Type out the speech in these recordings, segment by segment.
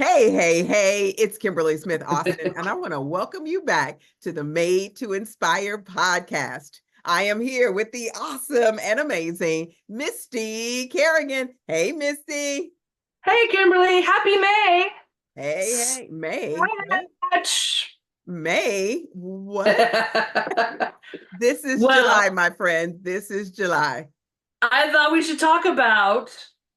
Hey, it's Kimberly Smith Austin, and I want to welcome you back to the Made to Inspire podcast. I am here with the awesome and amazing Misty Kerrigan. Hey, Misty. Hey, Kimberly, happy May. Hey, May. Much. May? What? This is Well, July, my friend. This is July. I thought we should talk about,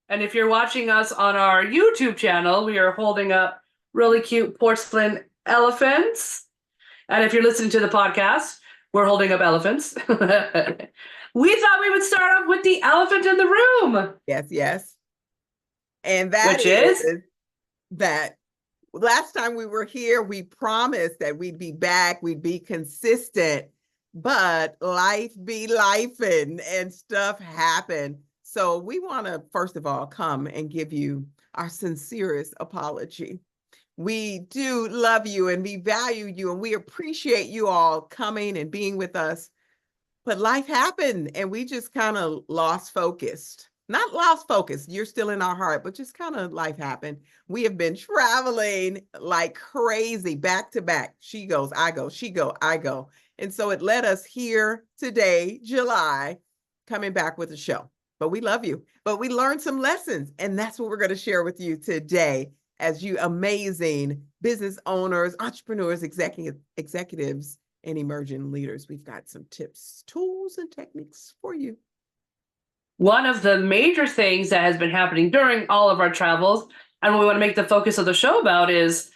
and if you're watching us on our YouTube channel, we are holding up really cute porcelain elephants. And if you're listening to the podcast, we're holding up elephants. We thought we would start off with the elephant in the room. Yes. And that Which is that last time we were here, we promised that we'd be back, we'd be consistent, but life be lifing and stuff happen. So we want to, first of all, come and give you our sincerest apology. We do love you and we value you and we appreciate you all coming and being with us. But life happened and we just kind of lost focus. Not lost focus, you're still in our heart, but just kind of life happened. We have been traveling like crazy, back to back. She goes, I go, she go, I go. And so it led us here today, July, coming back with a show. But we love you. But we learned some lessons, and that's what we're going to share with you today as you amazing business owners, entrepreneurs, executives, and emerging leaders. We've got some tips, tools, and techniques for you. one of the major things that has been happening during all of our travels, and what we want to make the focus of the show about is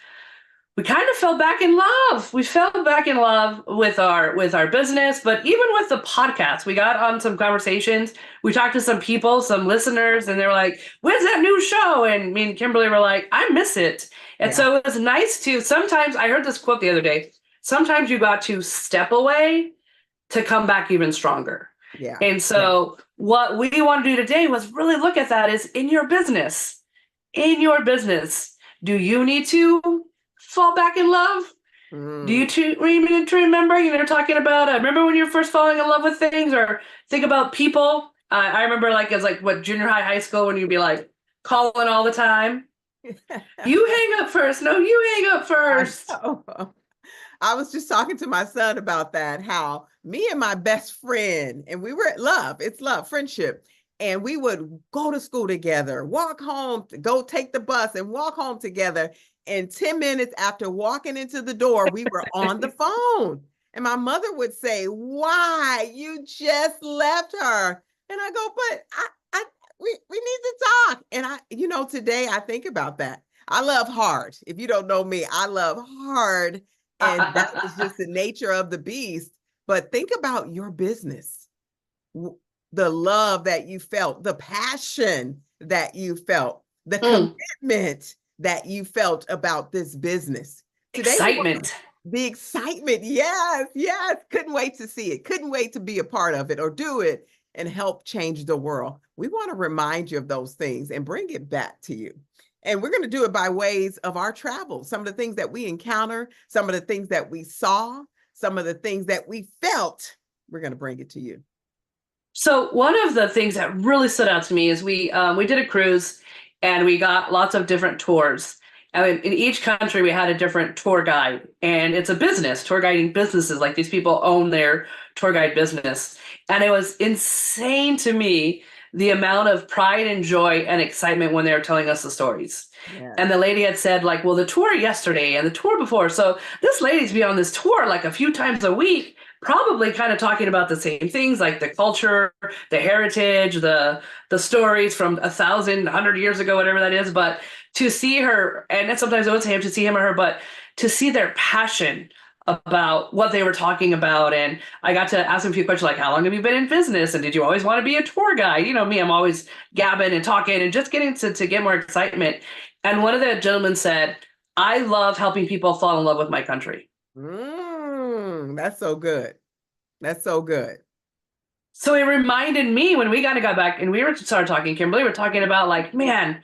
we kind of fell back in love. We fell back in love with our business, but even with the podcast, we got on some conversations. We talked to some people, some listeners, and they were like, "When's that new show?" And me and Kimberly were like, "I miss it." And so it was nice to sometimes. I heard this quote the other day. Sometimes you got to step away to come back even stronger. Yeah. And so what we want to do today was really look at that is in your business. In your business, do you need to fall back in love? Do you need to remember, they're talking about, remember when you're first falling in love with things, or think about people? I remember like, it's like what, junior high school, when you'd be like calling all the time. You hang up first. No, you hang up first. I was just talking to my son about that, how me and my best friend, and we were at love, it's love, friendship. And we would go to school together, walk home, go take the bus and walk home together. And 10 minutes after walking into the door, we were on the phone. And my mother would say, "Why? You just left her." And I go, "But we need to talk." And today I think about that. I love hard. If you don't know me, I love hard. And that is just the nature of the beast. But think about your business. The love that you felt, the passion that you felt, the commitment that you felt about this business. Today, excitement. The excitement. Yes. Couldn't wait to see it. Couldn't wait to be a part of it or do it and help change the world. We want to remind you of those things and bring it back to you. And we're going to do it by ways of our travel. Some of the things that we encounter, some of the things that we saw, some of the things that we felt, we're going to bring it to you. So one of the things that really stood out to me is we did a cruise and we got lots of different tours. And in each country, we had a different tour guide, and it's a business, tour guiding businesses. Like these people own their tour guide business. And it was insane to me, the amount of pride and joy and excitement when they were telling us the stories. Yeah. And the lady had said like, well, the tour yesterday and the tour before. So this lady's been on this tour like a few times a week, probably kind of talking about the same things, like the culture, the heritage, the stories from 1,100 years ago, whatever that is. But to see her, and sometimes I would say to see him or her, but to see their passion about what they were talking about. And I got to ask them a few questions like, how long have you been in business? And did you always want to be a tour guide? You know me, I'm always gabbing and talking and just getting to get more excitement. And one of the gentlemen said, I love helping people fall in love with my country. That's so good. That's so good. So it reminded me when we got back and we started talking, Kimberly, we're talking about like, man,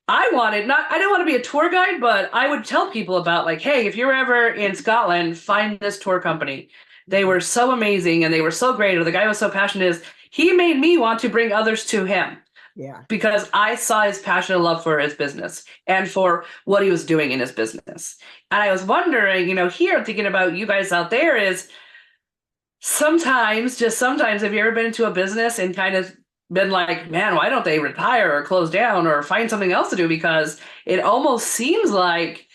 I didn't want to be a tour guide, but I would tell people about like, hey, if you're ever in Scotland, find this tour company. They were so amazing and they were so great. Or the guy was so passionate, he made me want to bring others to him. Yeah. because I saw his passion and love for his business and for what he was doing in his business. And I was wondering, here thinking about you guys out there is sometimes, just sometimes, have you ever been into a business and kind of been like, man, why don't they retire or close down or find something else to do? Because it almost seems like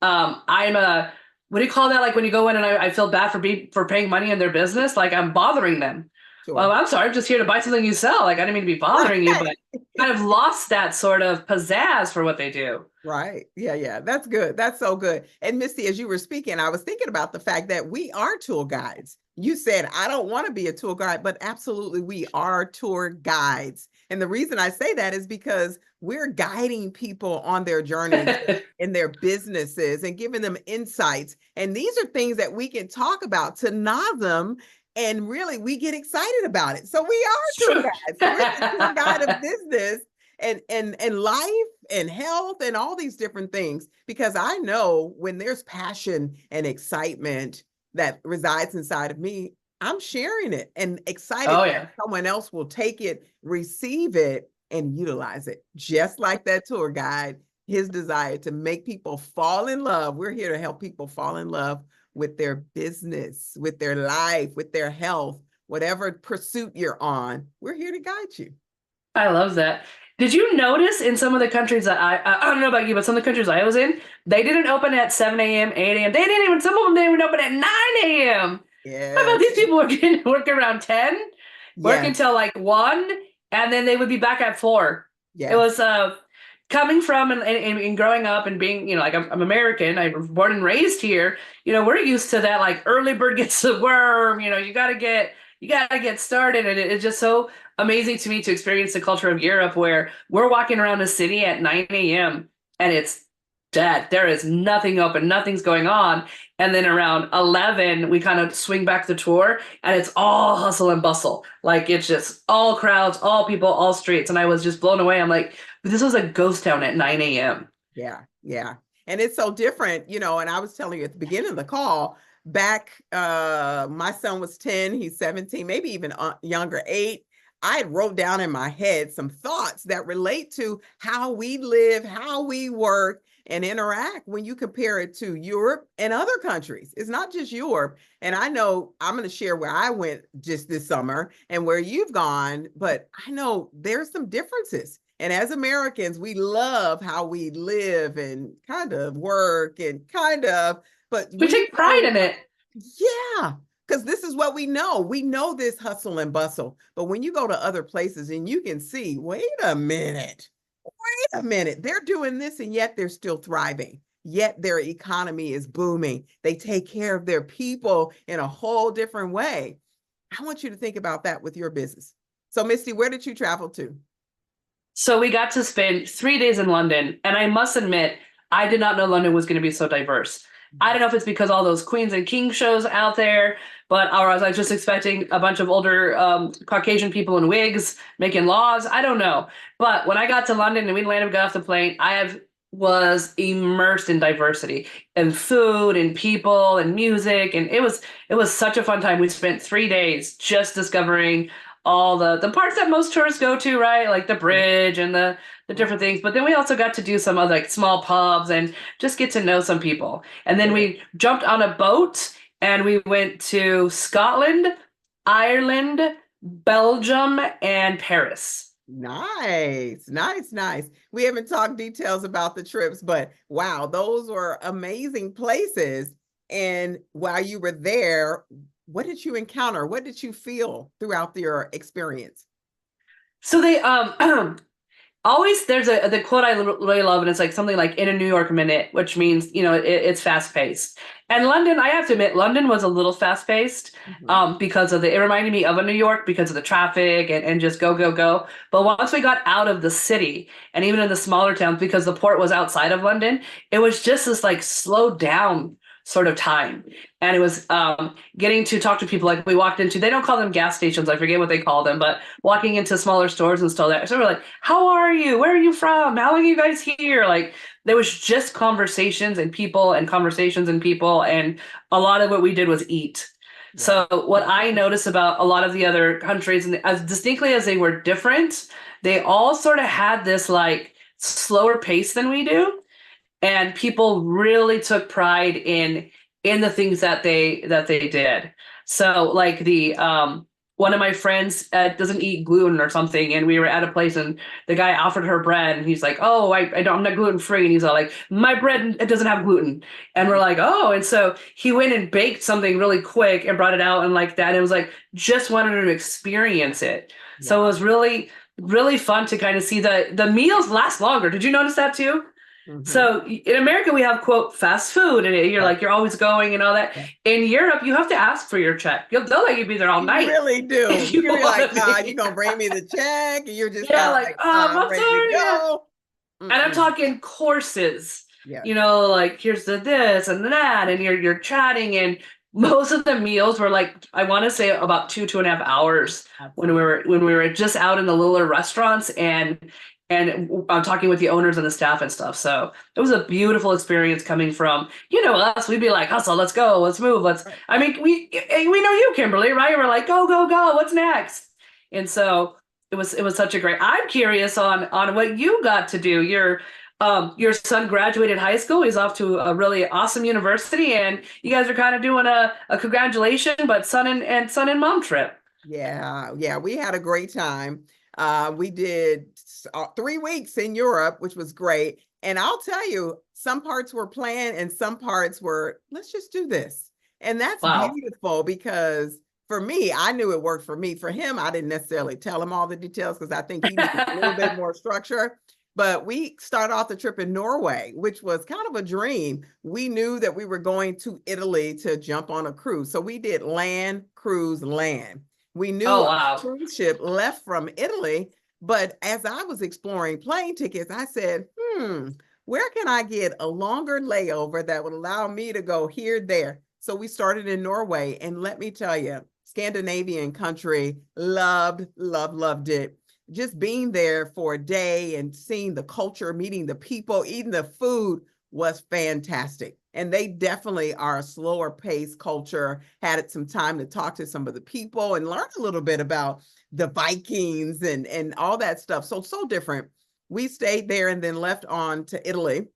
I'm a, what do you call that? Like when you go in and I feel bad for paying money in their business, like I'm bothering them. Well, Sure. I'm sorry, I'm just here to buy something you sell. Like I didn't mean to be bothering you, but kind of lost that sort of pizzazz for what they do. Right. Yeah, yeah. That's good. That's so good. And Misty, as you were speaking, I was thinking about the fact that we are tour guides. You said, I don't want to be a tour guide, but absolutely we are tour guides. And the reason I say that is because we're guiding people on their journeys in their businesses and giving them insights. And these are things that we can talk about to nod them. And really, we get excited about it. So we are tour True. guides. So we're the tour guide of business and life and health and all these different things, because I know when there's passion and excitement that resides inside of me, I'm sharing it and excited Oh that yeah. someone else will take it, receive it, and utilize it. Just like that tour guide, his desire to make people fall in love. We're here to help people fall in love with their business, with their life, with their health, whatever pursuit you're on. We're here to guide you. I love that. Did you notice in some of the countries that I don't know about you, but some of the countries I was in, they didn't open at 7 a.m., 8 a.m. They didn't even, some of them didn't even open at 9 a.m. How about Yes. these people working work around 10, work Yes. until like 1, and then they would be back at 4. It Yes. was coming from and growing up and being, like I'm American, I was born and raised here, we're used to that like early bird gets the worm, you gotta get started. And it's just so amazing to me to experience the culture of Europe where we're walking around the city at 9 a.m. and it's dead. There is nothing open, nothing's going on. And then around 11, we kind of swing back the tour and it's all hustle and bustle. Like it's just all crowds, all people, all streets. And I was just blown away. I'm like, this was a ghost town at 9 a.m. Yeah. Yeah. And it's so different, and I was telling you at the beginning of the call, back my son was 10, he's 17, maybe even younger, 8. I had wrote down in my head some thoughts that relate to how we live, how we work and interact when you compare it to Europe and other countries. It's not just Europe. And I know I'm going to share where I went just this summer and where you've gone, but I know there's some differences. And as Americans, we love how we live and kind of work and but We when you take pride go, in it. yeah, because this is what we know. We know this hustle and bustle. But when you go to other places and you can see, wait a minute, they're doing this and yet they're still thriving. Yet their economy is booming. They take care of their people in a whole different way. I want you to think about that with your business. So, Misty, where did you travel to? So we got to spend 3 days in London, and I must admit, I did not know London was going to be so diverse. I don't know if it's because all those Queens and Kings shows out there, but or I was just expecting a bunch of older Caucasian people in wigs making laws. I don't know. But when I got to London and we landed, got off the plane, was immersed in diversity and food and people and music, and it was such a fun time. We spent 3 days just discovering all the parts that most tourists go to, right? Like the bridge and the different things. But then we also got to do some other like small pubs and just get to know some people. And then we jumped on a boat and we went to Scotland, Ireland, Belgium, and Paris. Nice, nice, nice. We haven't talked details about the trips, but wow, those were amazing places. And while you were there, what did you encounter? What did you feel throughout your experience? So they always there's the quote I really love, and it's like something like in a New York minute, which means it's fast paced. And London, I have to admit, London was a little fast paced Mhm. because it reminded me of a New York because of the traffic and just go go go. But once we got out of the city and even in the smaller towns, because the port was outside of London, it was just this like slowed down sort of time. And it was getting to talk to people like we walked into, they don't call them gas stations, I forget what they call them, but walking into smaller stores and stuff there. So we're like, how are you? Where are you from? How long are you guys here? Like there was just conversations and people and conversations and people. And a lot of what we did was eat. Wow. So what I noticed about a lot of the other countries, and as distinctly as they were different, they all sort of had this like slower pace than we do, and people really took pride in the things that they did. So like the one of my friends doesn't eat gluten or something, and we were at a place and the guy offered her bread and he's like, oh, I don't, I'm not gluten free, and he's all like, my bread, it doesn't have gluten. And we're like, oh. And so he went and baked something really quick and brought it out, and like that, and it was like just wanted to experience it. So it Wow. was really really fun to kind of see the meals last longer. Did you notice that too? Hmm. So in America, we have quote fast food, and you're Yeah. like you're always going and all that. Yeah. In Europe, you have to ask for your check. They'll let you be there all You night really if do. you You're want like, to nah, you're be. gonna bring me the check, and you're just Yeah, kind of like like, I'm I'm ready to sorry. Yeah. go. And I'm Mm-mm. talking courses. Yes, Like here's the this and that, and you're chatting, and most of the meals were like I want to say about 2.5 hours when we absolutely. were when we were just out in the littler restaurants, and I'm talking with the owners and the staff and stuff. So it was a beautiful experience coming from us. We'd be like, hustle, let's go, let's move, let's. Right. I mean, we know you, Kimberly, right? We're like, go go go, what's next? And so it was such a great. I'm curious on what you got to do. Your son graduated high school. He's off to a really awesome university, and you guys are kind of doing a congratulation, but son and mom trip. Yeah, yeah, we had a great time. We did 3 weeks in Europe, which was great. And I'll tell you, some parts were planned and some parts were, let's just do this. And that's Wow. beautiful because for me, I knew it worked for me. For him, I didn't necessarily tell him all the details because I think he needed a little bit more structure. But we started off the trip in Norway, which was kind of a dream. We knew that we were going to Italy to jump on a cruise. So we did land, cruise, land. We knew Oh a wow. cruise ship left from Italy, but as I was exploring plane tickets, I said, where can I get a longer layover that would allow me to go here, there? So we started in Norway, and let me tell you, Scandinavian country, loved, loved, loved it. Just being there for a day and seeing the culture, meeting the people, eating the food was fantastic. And they definitely are a slower pace culture. Had some time to talk to some of the people and learn a little bit about the Vikings and all that stuff. So different. We stayed there and then left on to Italy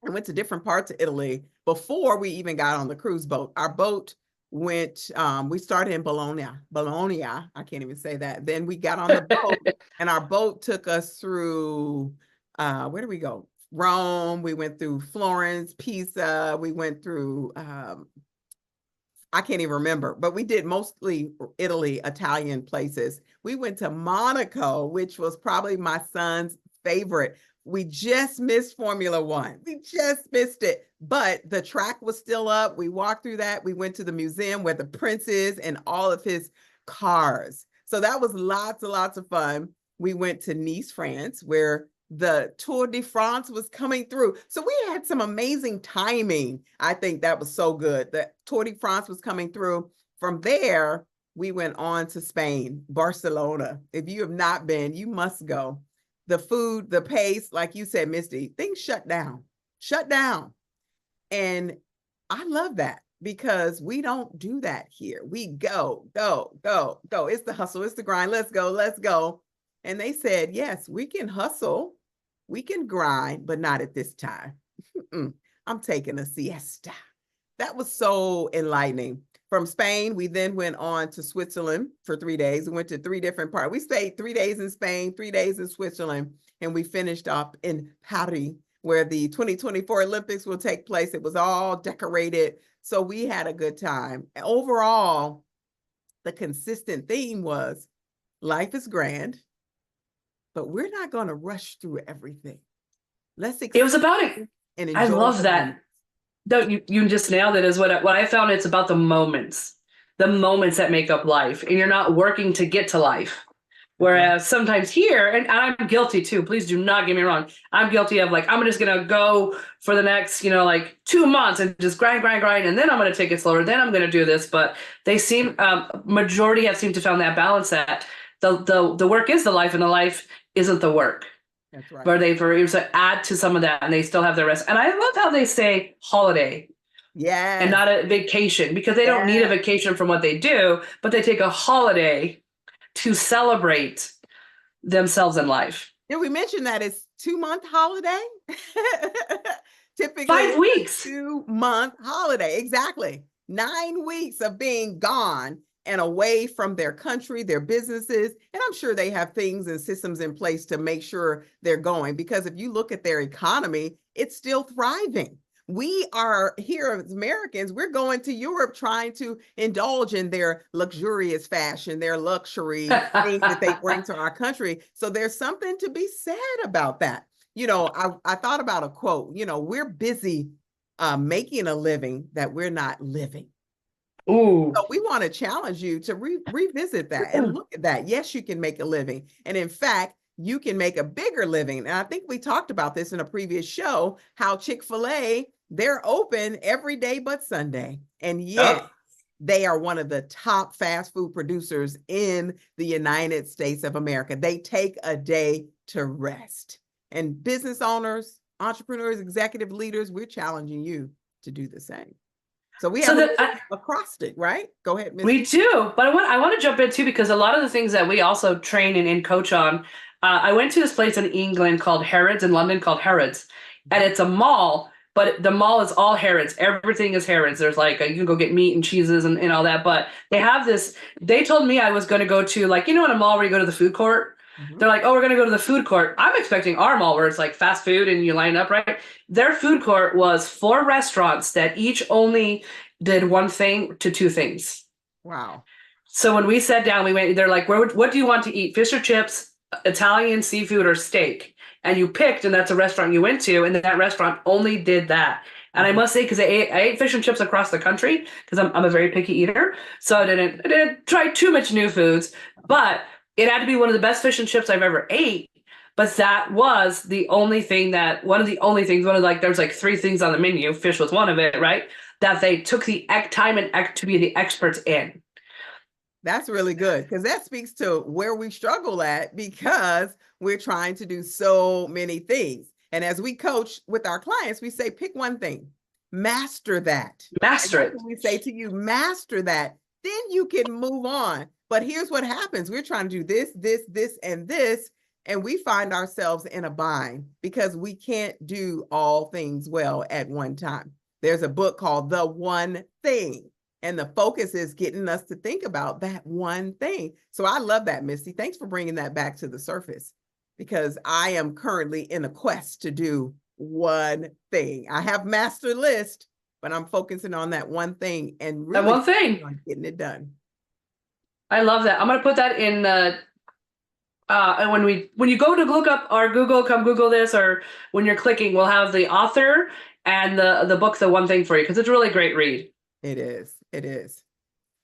and went to different parts of Italy before we even got on the cruise boat. Our boat went, we started in Bologna. I can't even say that. Then we got on the boat and our boat took us through, where did we go? Rome. We went through Florence, Pisa. We went through, I can't even remember, but we did mostly Italy, Italian places. We went to Monaco, which was probably my son's favorite. We just missed Formula One. We just missed it, but the track was still up. We walked through that. We went to the museum where the prince is and all of his cars. So that was lots and lots of fun. We went to Nice, France, where the Tour de France was coming through. So we had some amazing timing. I think that was so good. The Tour de France was coming through. From there, we went on to Spain, Barcelona. If you have not been, you must go. The food, the pace, like you said, Misty, things shut down. And I love that because we don't do that here. We go, go, go, go. It's the hustle, it's the grind. Let's go, let's go. And they said, yes, we can hustle, we can grind, but not at this time. I'm taking a siesta. That was so enlightening. From Spain, we then went on to Switzerland for 3 days. We went to three different parts. We stayed 3 days in Spain, 3 days in Switzerland, and we finished up in Paris, where the 2024 Olympics will take place. It was all decorated. So we had a good time. Overall, the consistent theme was life is grand, but we're not going to rush through everything. Let's It was about it. and I enjoy love the that. moment. No, you just nailed it. Is what I found. It's about the moments that make up life, and you're not working to get to life. That's right. Whereas sometimes here, and I'm guilty too. Please do not get me wrong. I'm guilty of like I'm just gonna go for the next like 2 months and just grind, grind, grind, and then I'm gonna take it slower. Then I'm gonna do this. But they seem majority have seemed to found that balance that the work is the life, and the life isn't the work. That's right. Where they've were able to add to some of that, and they still have their rest. And I love how they say holiday and Yes. not a vacation, because they don't need a Yes. vacation from what they do, but they take a holiday to celebrate themselves in life. Did we mention that it's 2 month holiday? Typically, Five it's a weeks. 2 month holiday. Exactly. 9 weeks of being gone and away from their country, their businesses. And I'm sure they have things and systems in place to make sure they're going, because if you look at their economy, it's still thriving. We are here as Americans, we're going to Europe trying to indulge in their luxurious fashion, their luxury things that they bring to our country. So there's something to be said about that. I thought about a quote, we're busy making a living that we're not living. Ooh. So we want to challenge you to revisit that and look at that. Yes, you can make a living. And in fact, you can make a bigger living. And I think we talked about this in a previous show, how Chick-fil-A, they're open every day but Sunday. And yet they are one of the top fast food producers in the United States of America. They take a day to rest. And business owners, entrepreneurs, executive leaders, we're challenging you to do the same. So we have an acrostic, right? Go ahead, Ms. We do, but I want to jump in too, because a lot of the things that we also train and coach on. I went to this place in England called Harrods, in London called Harrods, and it's a mall, but the mall is all Harrods. Everything is Harrods. There's like you can go get meat and cheeses and all that, but they have this. They told me I was going to go to, like, in a mall where you go to the food court. They're like, oh, we're going to go to the food court. I'm expecting our mall where it's like fast food and you line up, right? Their food court was 4 restaurants that each only did one thing to 2 things. Wow. So when we sat down, they're like, what do you want to eat? Fish or chips, Italian seafood, or steak? And you picked, and that's a restaurant you went to, and that restaurant only did that. And I must say, because I ate fish and chips across the country, because I'm a very picky eater, so I didn't try too much new foods, but it had to be one of the best fish and chips I've ever ate. But that was one of like, there's like 3 things on the menu. Fish was one of it, right? That they took the time and to be the experts in. That's really good, because that speaks to where we struggle at, because we're trying to do so many things. And as we coach with our clients, we say, pick one thing, master that. Master it. We say to you, master that, then you can move on. But here's what happens. We're trying to do this, and this, and we find ourselves in a bind because we can't do all things well at one time. There's a book called The One Thing, and the focus is getting us to think about that one thing. So I love that, Misty. Thanks for bringing that back to the surface, because I am currently in a quest to do one thing. I have master list, but I'm focusing on that one thing and really that one thing on getting it done. I love that. I'm going to put that in and when you go to look up our Google, come Google this, or when you're clicking, we'll have the author and the book, The One Thing, for you, because it's a really great read. It is. It is.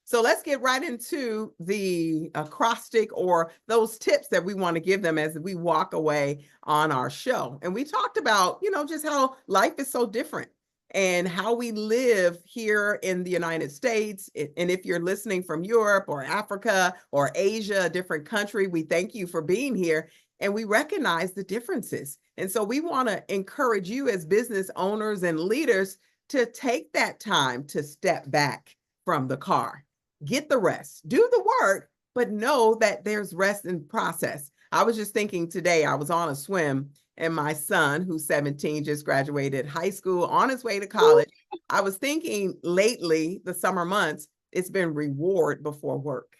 So let's get right into the acrostic, or those tips that we want to give them as we walk away on our show. And we talked about, just how life is so different and how we live here in the United States. And if you're listening from Europe or Africa or Asia, a different country, we thank you for being here. And we recognize the differences. And so we want to encourage you as business owners and leaders to take that time to step back from the car, get the rest, do the work, but know that there's rest in process. I was just thinking today, I was on a swim, and my son, who's 17, just graduated high school, on his way to college. I was thinking lately, the summer months, it's been reward before work.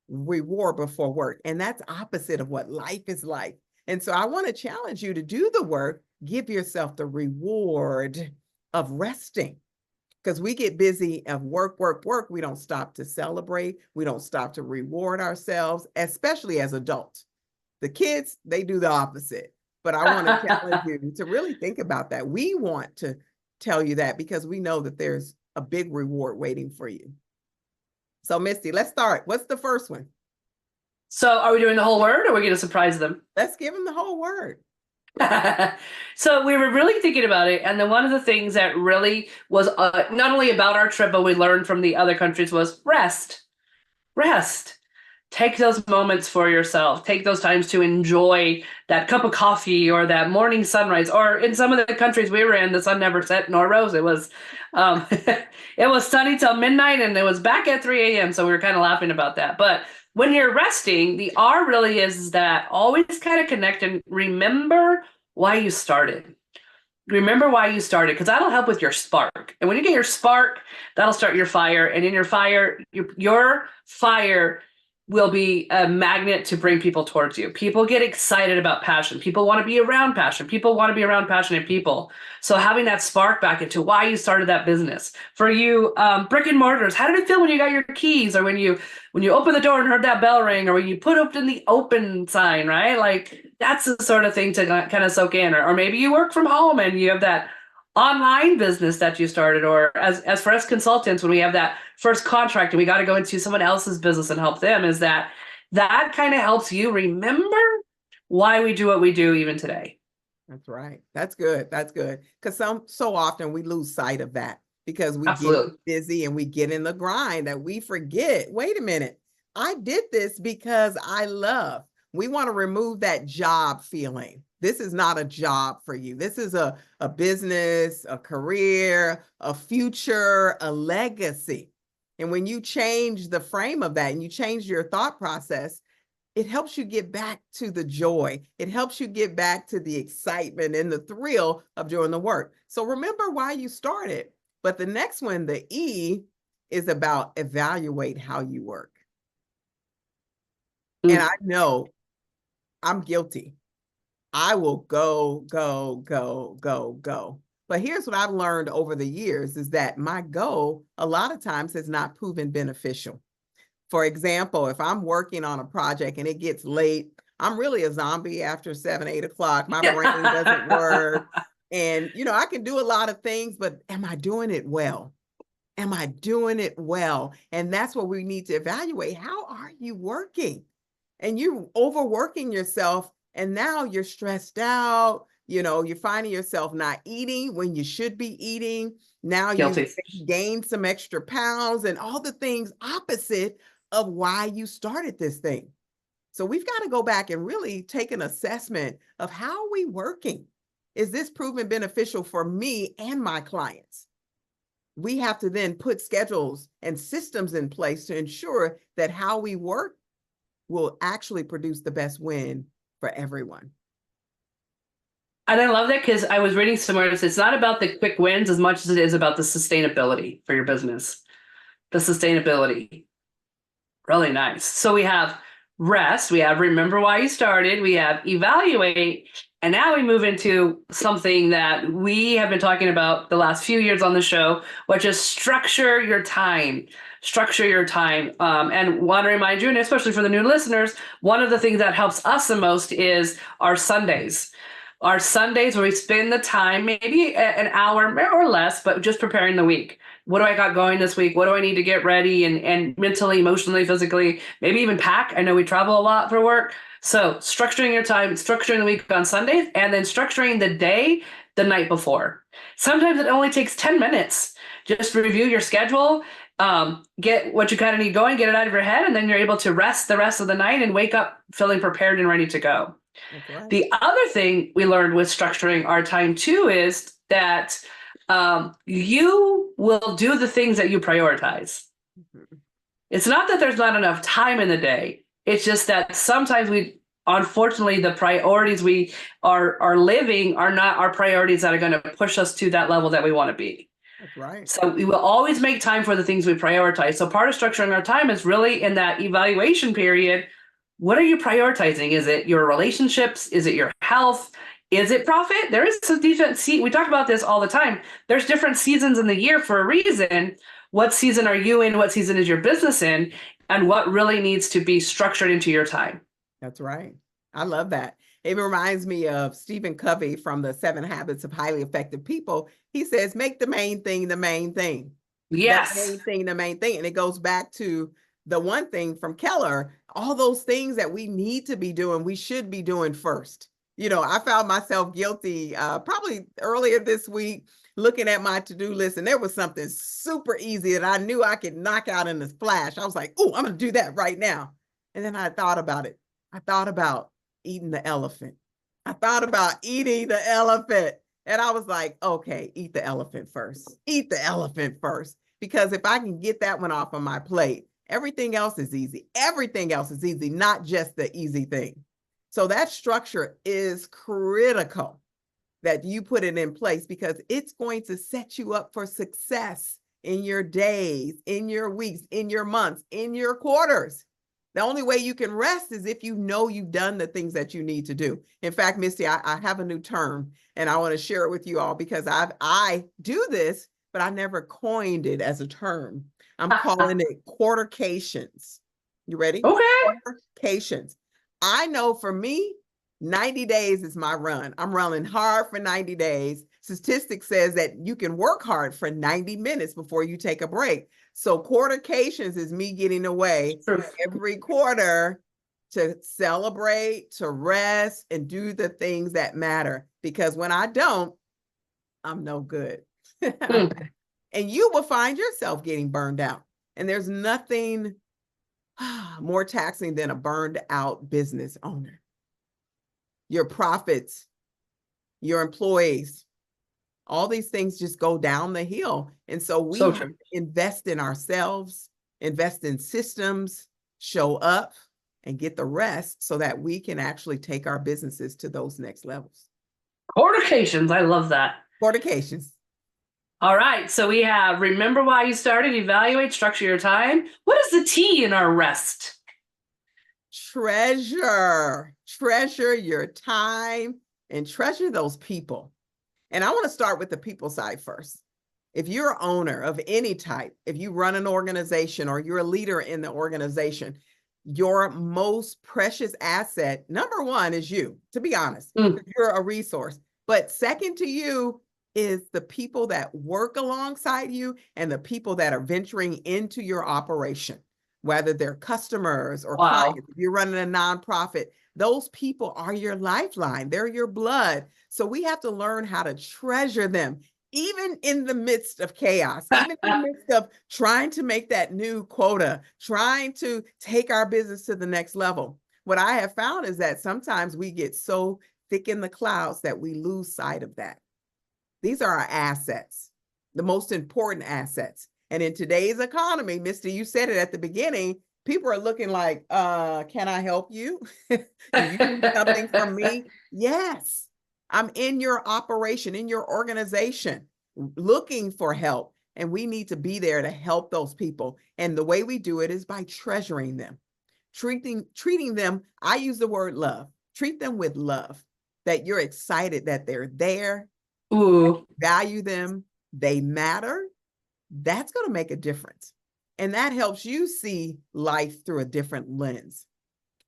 Reward before work. And that's opposite of what life is like. And so I want to challenge you to do the work, give yourself the reward of resting, because we get busy of work. We don't stop to celebrate. We don't stop to reward ourselves, especially as adults. The kids, they do the opposite. But I want to challenge you to really think about that. We want to tell you that because we know that there's a big reward waiting for you. So Misty, let's start. What's the first one? So are we doing the whole word, or are we going to surprise them? Let's give them the whole word. So we were really thinking about it. And then one of the things that really was not only about our trip, but we learned from the other countries, was rest. Rest. Take those moments for yourself. Take those times to enjoy that cup of coffee or that morning sunrise. Or in some of the countries we were in, the sun never set nor rose. It was it was sunny till midnight, and it was back at 3 a.m. So we were kind of laughing about that. But when you're resting, the R really is that always kind of connect and remember why you started. Remember why you started, because that'll help with your spark. And when you get your spark, that'll start your fire. And in your fire, your fire will be a magnet to bring people towards you. People get excited about passion. People want to be around passion. People want to be around passionate people. So having that spark back into why you started that business. For you, brick and mortars, how did it feel when you got your keys, or when you opened the door and heard that bell ring, or when you put up in the open sign, right? Like that's the sort of thing to kind of soak in. Or maybe you work from home and you have that online business that you started, or as for us consultants, when we have that first contract and we got to go into someone else's business and help them, is that kind of helps you remember why we do what we do even today. That's right. That's good. That's good. Because so often we lose sight of that because we Absolutely. get busy and we get in the grind that we forget, wait a minute, I did this because I love. We want to remove that job feeling. This is not a job for you. This is a business, a career, a future, a legacy. And when you change the frame of that and you change your thought process, it helps you get back to the joy. It helps you get back to the excitement and the thrill of doing the work. So remember why you started. But the next one, the E, is about evaluate how you work. And I know I'm guilty. I will go. But here's what I've learned over the years is that my go a lot of times has not proven beneficial. For example, if I'm working on a project and it gets late, I'm really a zombie after 7, 8 o'clock. My brain doesn't work. And, I can do a lot of things, but am I doing it well? Am I doing it well? And that's what we need to evaluate. How are you working? And you overworking yourself, and now you're stressed out. You're finding yourself not eating when you should be eating. Now you gained some extra pounds and all the things opposite of why you started this thing. So we've got to go back and really take an assessment of how are we working? Is this proven beneficial for me and my clients? We have to then put schedules and systems in place to ensure that how we work will actually produce the best win for everyone. And I love that, because I was reading somewhere, it's not about the quick wins as much as it is about the sustainability for your business. The sustainability. Really nice. So we have rest, we have remember why you started, we have evaluate, and now we move into something that we have been talking about the last few years on the show, which is structure your time. Structure your time. And want to remind you, and especially for the new listeners, one of the things that helps us the most is our Sundays. Our Sundays where we spend the time, maybe an hour or less, but just preparing the week. What do I got going this week? What do I need to get ready and mentally, emotionally, physically, maybe even pack? I know we travel a lot for work. So structuring your time, structuring the week on Sundays, and then structuring the day the night before. Sometimes it only takes 10 minutes. Just review your schedule, get what you kind of need going, get it out of your head, and then you're able to rest the rest of the night and wake up feeling prepared and ready to go. Right. The other thing we learned with structuring our time too is that you will do the things that you prioritize. Mm-hmm. It's not that there's not enough time in the day. It's just that sometimes unfortunately, the priorities we are living are not our priorities that are going to push us to that level that we want to be. That's right. So we will always make time for the things we prioritize. So part of structuring our time is really in that evaluation period. What are you prioritizing? Is it your relationships? Is it your health? Is it profit? There is some different we talk about this all the time. There's different seasons in the year for a reason. What season are you in? What season is your business in? And what really needs to be structured into your time? That's right. I love that. It reminds me of Stephen Covey from the 7 Habits of Highly Effective People. He says, make the main thing the main thing. Yes. The main thing, the main thing. And it goes back to the one thing from Keller, all those things that we need to be doing, we should be doing first. I found myself guilty probably earlier this week looking at my to-do list, and there was something super easy that I knew I could knock out in a flash. I was like, oh, I'm going to do that right now. And then I thought about it. I thought about eating the elephant. I thought about eating the elephant. And I was like, okay, eat the elephant first. Eat the elephant first. Because if I can get that one off of my plate, Everything else is easy. Everything else is easy, not just the easy thing. So that structure is critical that you put it in place because it's going to set you up for success in your days, in your weeks, in your months, in your quarters. The only way you can rest is if you know you've done the things that you need to do. In fact, Misty, I have a new term and I want to share it with you all because I do this, but I never coined it as a term. I'm calling it quartercations. You ready? Okay. Quartercations. I know for me, 90 days is my run. I'm running hard for 90 days. Statistics says that you can work hard for 90 minutes before you take a break. So quartercations is me getting away every quarter to celebrate, to rest, and do the things that matter. Because when I don't, I'm no good. And you will find yourself getting burned out. And there's nothing more taxing than a burned out business owner. Your profits, your employees, all these things just go down the hill. And so we have to invest in ourselves, invest in systems, show up and get the rest so that we can actually take our businesses to those next levels. Quartercations. I love that. Quartercations. All right. So we have remember why you started, evaluate, structure your time. What is the T in our rest? Treasure your time and treasure those people. And I want to start with the people side first. If you're an owner of any type, if you run an organization or you're a leader in the organization, your most precious asset, number one, is you, to be honest. You're a resource. But second to you is the people that work alongside you and the people that are venturing into your operation, whether they're customers or clients. If you're running a nonprofit, those people are your lifeline. They're your blood. So we have to learn how to treasure them, even in the midst of chaos, even in the midst of trying to make that new quota, trying to take our business to the next level. What I have found is that sometimes we get so thick in the clouds that we lose sight of that. These are our assets, the most important assets. And in today's economy, Misty, you said it at the beginning, people are looking like, can I help you? Do you need something from me? Yes, I'm in your operation, in your organization, looking for help. And we need to be there to help those people. And the way we do it is by treasuring them, treating them. I use the word love. Treat them with love, that you're excited that they're there. Ooh. Value them. They matter. That's going to make a difference. And that helps you see life through a different lens.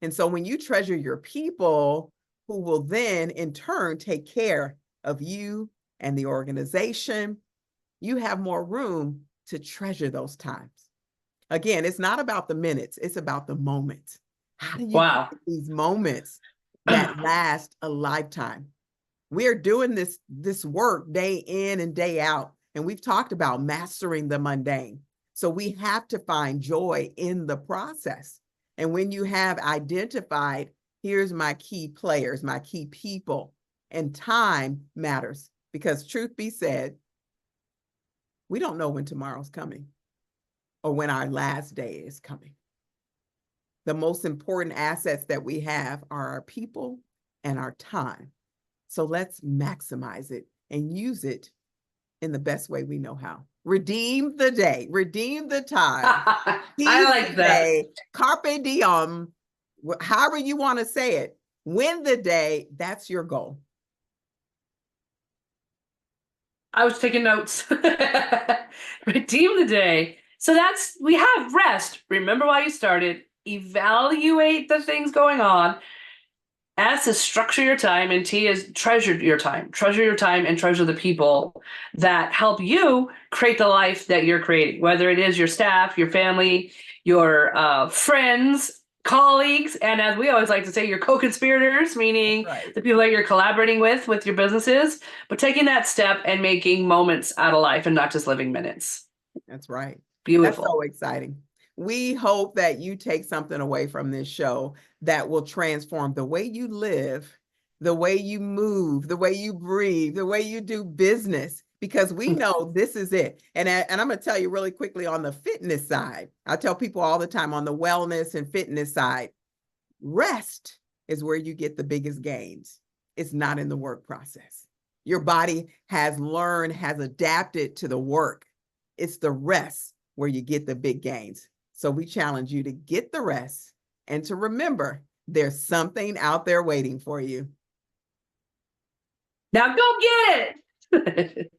And so when you treasure your people who will then in turn take care of you and the organization, you have more room to treasure those times. Again, it's not about the minutes, it's about the moments. How do you get these moments that last a lifetime? We're doing this work day in and day out. And we've talked about mastering the mundane. So we have to find joy in the process. And when you have identified, here's my key players, my key people, and time matters, because truth be said, we don't know when tomorrow's coming or when our last day is coming. The most important assets that we have are our people and our time. So let's maximize it and use it in the best way we know how. Redeem the day, redeem the time. I like that. Day, carpe diem, however you want to say it. Win the day, that's your goal. I was taking notes. Redeem the day. So we have rest. Remember why you started. Evaluate the things going on. S is structure your time, and T is treasure your time. Treasure your time and treasure the people that help you create the life that you're creating, whether it is your staff, your family, your friends, colleagues, and as we always like to say, your co-conspirators, meaning the people that you're collaborating with your businesses, but taking that step and making moments out of life and not just living minutes. That's right. Beautiful. That's so exciting. We hope that you take something away from this show that will transform the way you live, the way you move, the way you breathe, the way you do business, because we know this is it. And I'm going to tell you really quickly on the fitness side. I tell people all the time on the wellness and fitness side, rest is where you get the biggest gains. It's not in the work process. Your body has learned, has adapted to the work. It's the rest where you get the big gains. So we challenge you to get the rest and to remember there's something out there waiting for you. Now go get it.